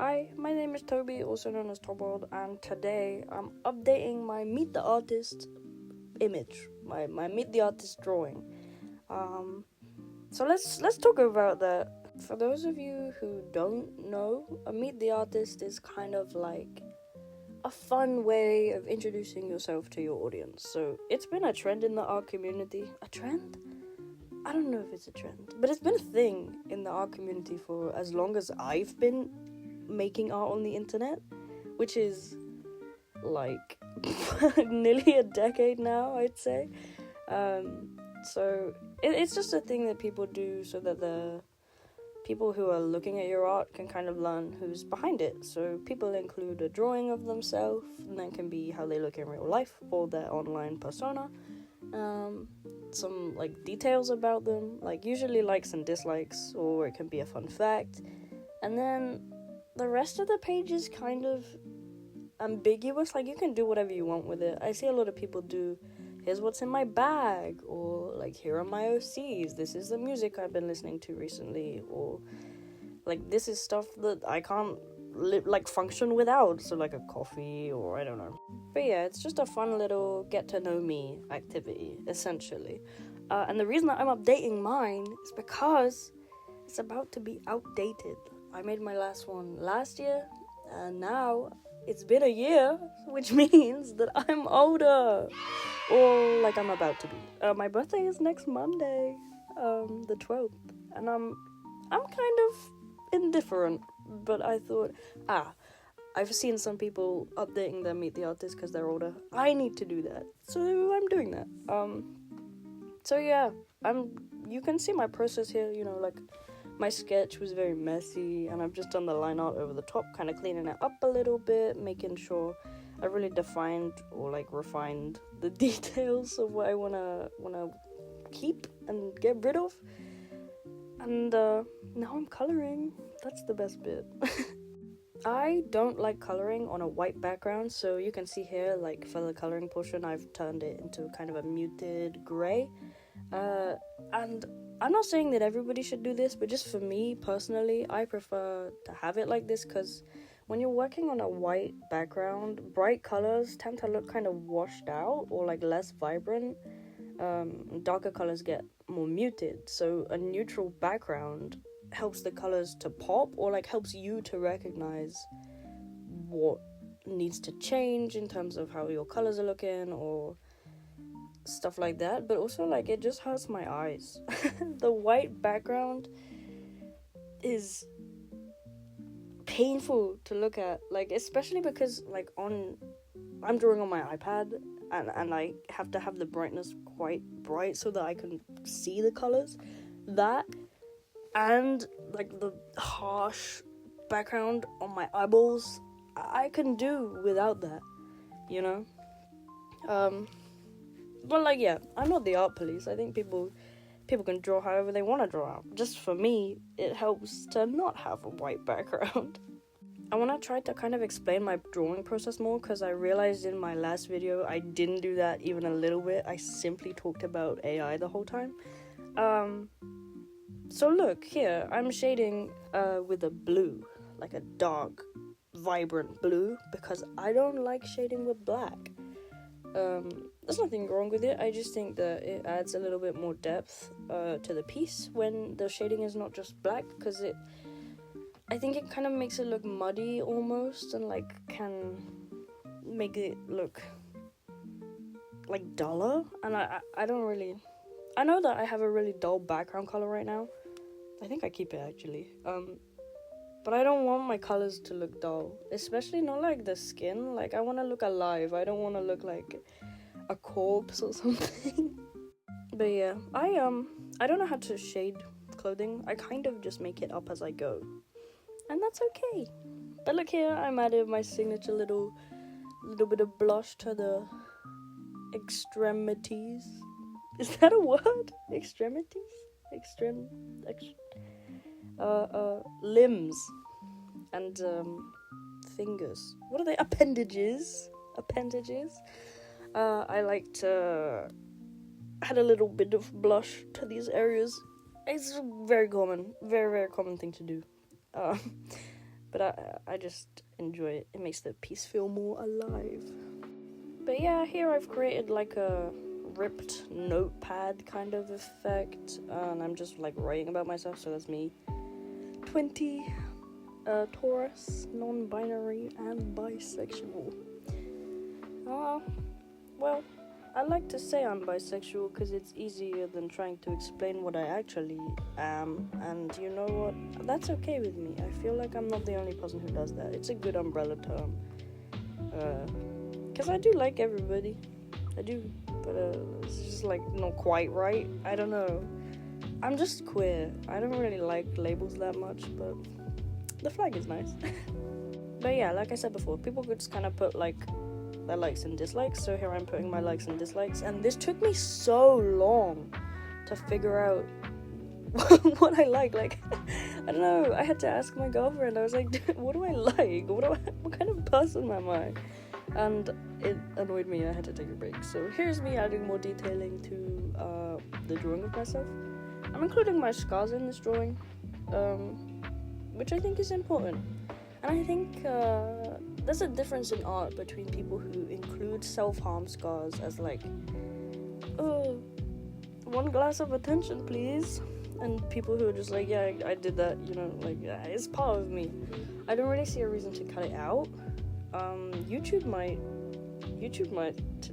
Hi, my name is Toby, also known as Topworld, and today I'm updating my Meet the Artist image, my Meet the Artist drawing. So let's talk about that. For those of you who don't know, a Meet the Artist is kind of like a fun way of introducing yourself to your audience. So it's been a trend in the art community. A trend? I don't know if it's a trend, but it's been a thing in the art community for as long as I've been making art on the internet, which is like nearly a decade now, I'd say. So it's just a thing that people do so that the people who are looking at your art can kind of learn who's behind it. So people include a drawing of themselves, and that can be how they look in real life or their online persona. Some like details about them, like usually likes and dislikes, or it can be a fun fact. And then the rest of the page is kind of ambiguous, like you can do whatever you want with it. I see a lot of people do, here's what's in my bag, or like here are my OCs, this is the music I've been listening to recently, or like this is stuff that I can't function without, so like a coffee, or I don't know. But yeah, it's just a fun little get to know me activity, essentially. And the reason that I'm updating mine is because it's about to be outdated. I made my last one last year, and now it's been a year, which means that I'm older, or like I'm about to be. My birthday is next Monday, the 12th, and I'm kind of indifferent, but I thought, I've seen some people updating their Meet the Artist because they're older. I need to do that, so I'm doing that. So yeah, you can see my process here, like my sketch was very messy, and I've just done the line art over the top, kind of cleaning it up a little bit, making sure I really defined or like refined the details of what I wanna keep and get rid of. And now I'm coloring. That's the best bit. I don't like coloring on a white background, so you can see here, like for the coloring portion, I've turned it into kind of a muted grey. And I'm not saying that everybody should do this, but just for me personally, I prefer to have it like this, because when you're working on a white background, bright colors tend to look kind of washed out or like less vibrant. Darker colors get more muted, so a neutral background helps the colors to pop, or like helps you to recognize what needs to change in terms of how your colors are looking or stuff like that. But also, like, it just hurts my eyes. The white background is painful to look at, like, especially because like I'm drawing on my iPad, and I have to have the brightness quite bright so that I can see the colors. That and like the harsh background on my eyeballs, I can do without that, But like, yeah, I'm not the art police. I think people can draw however they want to draw out. Just for me, it helps to not have a white background. I want to try to kind of explain my drawing process more, because I realized in my last video I didn't do that even a little bit. I simply talked about AI the whole time. So look, here, I'm shading with a blue, like a dark, vibrant blue, because I don't like shading with black. There's nothing wrong with it, I just think that it adds a little bit more depth to the piece when the shading is not just black, because I think it kind of makes it look muddy almost, and like can make it look like duller, and I don't really, I know that I have a really dull background color right now. I think I keep it actually, but I don't want my colors to look dull, especially not like the skin. Like, I want to look alive. I don't want to look like a corpse or something. But yeah, I don't know how to shade clothing. I kind of just make it up as I go, and that's okay. But look here, I'm adding my signature little bit of blush to the extremities. Is that a word? Extremities? Limbs and fingers. What are they? Appendages. I like to add a little bit of blush to these areas. It's very common, very, very common thing to do. but I just enjoy it. It makes the piece feel more alive. But yeah, here I've created like a ripped notepad kind of effect, and I'm just like writing about myself. So that's me, 20, Taurus, non-binary, and bisexual. Well, I like to say I'm bisexual because it's easier than trying to explain what I actually am, and you know what? That's okay with me. I feel like I'm not the only person who does that. It's a good umbrella term. Because I do like everybody. I do, but it's just like not quite right. I don't know. I'm just queer. I don't really like labels that much, but the flag is nice. But yeah, like I said before, people could just kind of put like their likes and dislikes, so here I'm putting my likes and dislikes, and this took me so long to figure out what I like. Like, I don't know, I had to ask my girlfriend. I was like, what do I like? What kind of person am I? And it annoyed me. I had to take a break. So here's me adding more detailing to the drawing of myself. I'm including my scars in this drawing, which I think is important. And I think there's a difference in art between people who include self-harm scars as like, oh, one glass of attention, please. And people who are just like, yeah, I did that, you know, like, yeah, it's part of me. I don't really see a reason to cut it out. YouTube might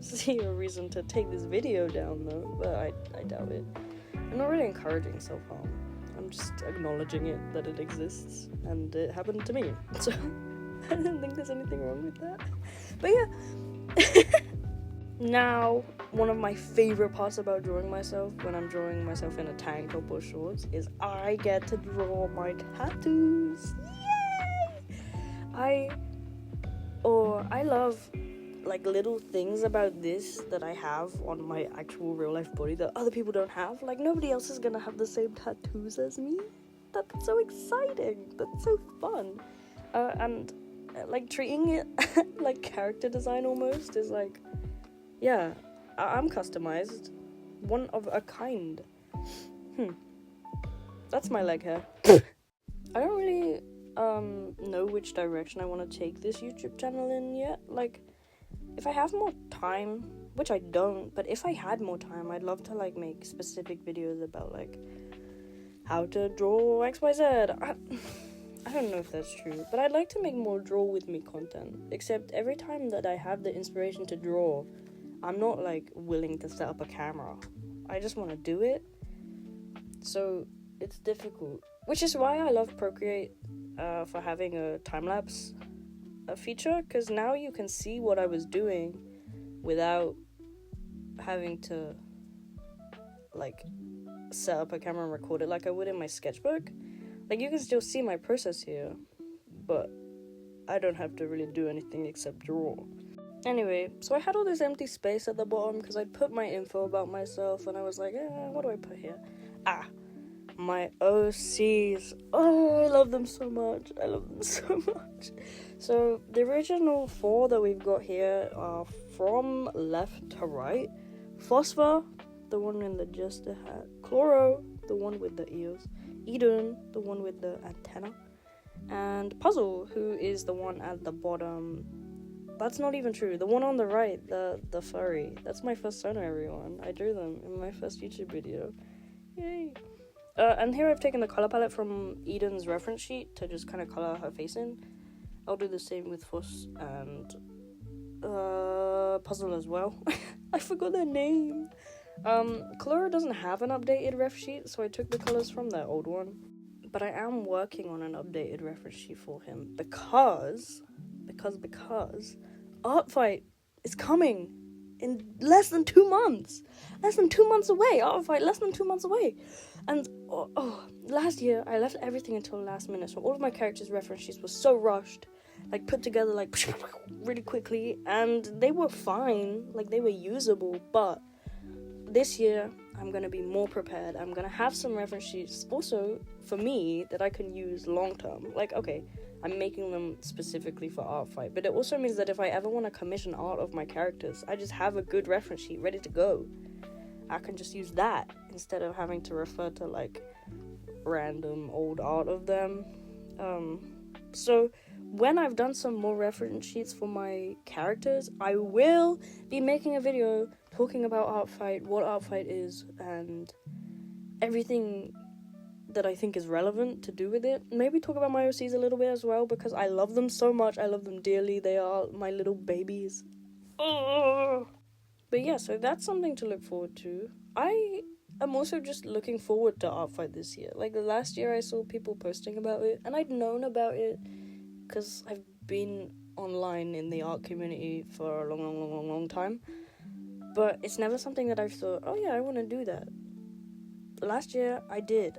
see a reason to take this video down though, but I doubt it. I'm not really encouraging self-harm. I'm just acknowledging it, that it exists, and it happened to me. So I don't think there's anything wrong with that. But yeah. Now, one of my favorite parts about drawing myself when I'm drawing myself in a tank top or shorts is I get to draw my tattoos. Yay! I love like little things about this that I have on my actual real life body that other people don't have. Like, nobody else is gonna have the same tattoos as me. That's so exciting. That's so fun. And like treating it like character design almost is like, yeah, I'm customized, one of a kind. That's my leg hair. I don't really know which direction I want to take this YouTube channel in yet. Like, if I have more time, which I don't, but if I had more time, I'd love to like make specific videos about like how to draw XYZ. I don't know if that's true, but I'd like to make more draw with me content. Except every time that I have the inspiration to draw, I'm not like willing to set up a camera. I just want to do it. So it's difficult, which is why I love Procreate for having a time-lapse feature, because now you can see what I was doing without having to like set up a camera and record it like I would in my sketchbook. Like, you can still see my process here, but I don't have to really do anything except draw. Anyway, so I had all this empty space at the bottom because I'd put my info about myself, and I was like, what do I put here? My OCs. Oh, I love them so much. So the original 4 that we've got here are from left to right. Phosphor, the one in the jester hat. Chloro, the one with the ears. Eden, the one with the antenna. And Puzzle, who is the one at the bottom. That's not even true. The one on the right, the furry. That's my persona, everyone. I drew them in my first YouTube video. Yay. And here I've taken the color palette from Eden's reference sheet to just kind of color her face in. I'll do the same with Fuss and Puzzle as well. I forgot their name. Chloro doesn't have an updated ref sheet, so I took the colors from their old one. But I am working on an updated reference sheet for him because Art Fight is coming in less than 2 months. Less than 2 months away. Art Fight, less than 2 months away. And last year I left everything until last minute, so all of my characters' reference sheets were so rushed, like put together like really quickly, and they were fine, like they were usable. But this year I'm gonna be more prepared. I'm gonna have some reference sheets also for me that I can use long term. Like, okay, I'm making them specifically for Art Fight, but it also means that if I ever want to commission art of my characters, I just have a good reference sheet ready to go. I can just use that instead of having to refer to like random old art of them. So when I've done some more reference sheets for my characters, I will be making a video talking about Artfight, what Artfight is, and everything that I think is relevant to do with it. Maybe talk about my OCs a little bit as well, because I love them so much. I love them dearly. They are my little babies. Oh. But yeah, so that's something to look forward to. I'm also just looking forward to Artfight this year. Like, last year I saw people posting about it, and I'd known about it because I've been online in the art community for a long time. But it's never something that I've thought, oh yeah, I want to do that. Last year I did,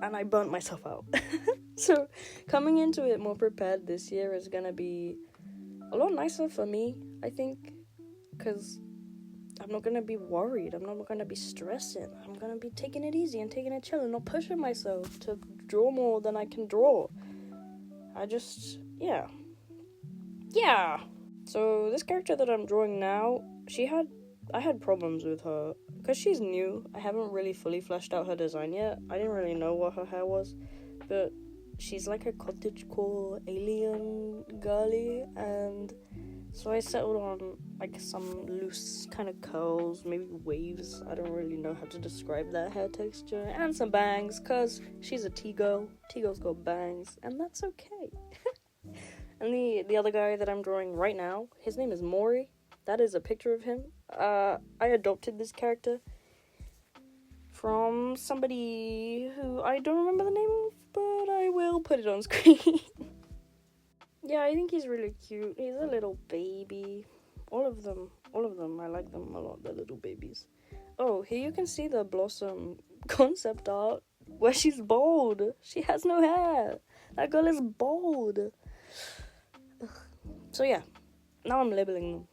and I burnt myself out. So coming into it more prepared this year is gonna be a lot nicer for me, I think, because I'm not gonna be worried. I'm not gonna be stressing. I'm gonna be taking it easy and taking it chill and not pushing myself to draw more than I can draw. Yeah. So this character that I'm drawing now, I had problems with her because she's new. I haven't really fully fleshed out her design yet. I didn't really know what her hair was, but she's like a cottagecore alien girly, and so I settled on like some loose kind of curls, maybe waves. I don't really know how to describe that hair texture, and some bangs, cause she's a T-girl. T-girls got bangs, and that's okay. And the other guy that I'm drawing right now, his name is Mori. That is a picture of him. I adopted this character from somebody who I don't remember the name of, but I will put it on screen. Yeah, I think he's really cute. He's a little baby. All of them, I like them a lot, the little babies. Oh, here you can see the Blossom concept art where she's bald. She has no hair. That girl is bald. Ugh. So yeah, now I'm labeling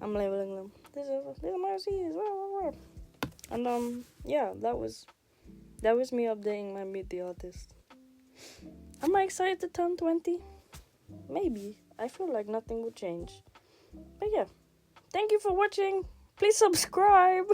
them. These are my OCs. And yeah, that was me updating my Meet the Artist. Am I excited to turn 20? Maybe. I feel like nothing will change. But yeah, thank you for watching. Please subscribe.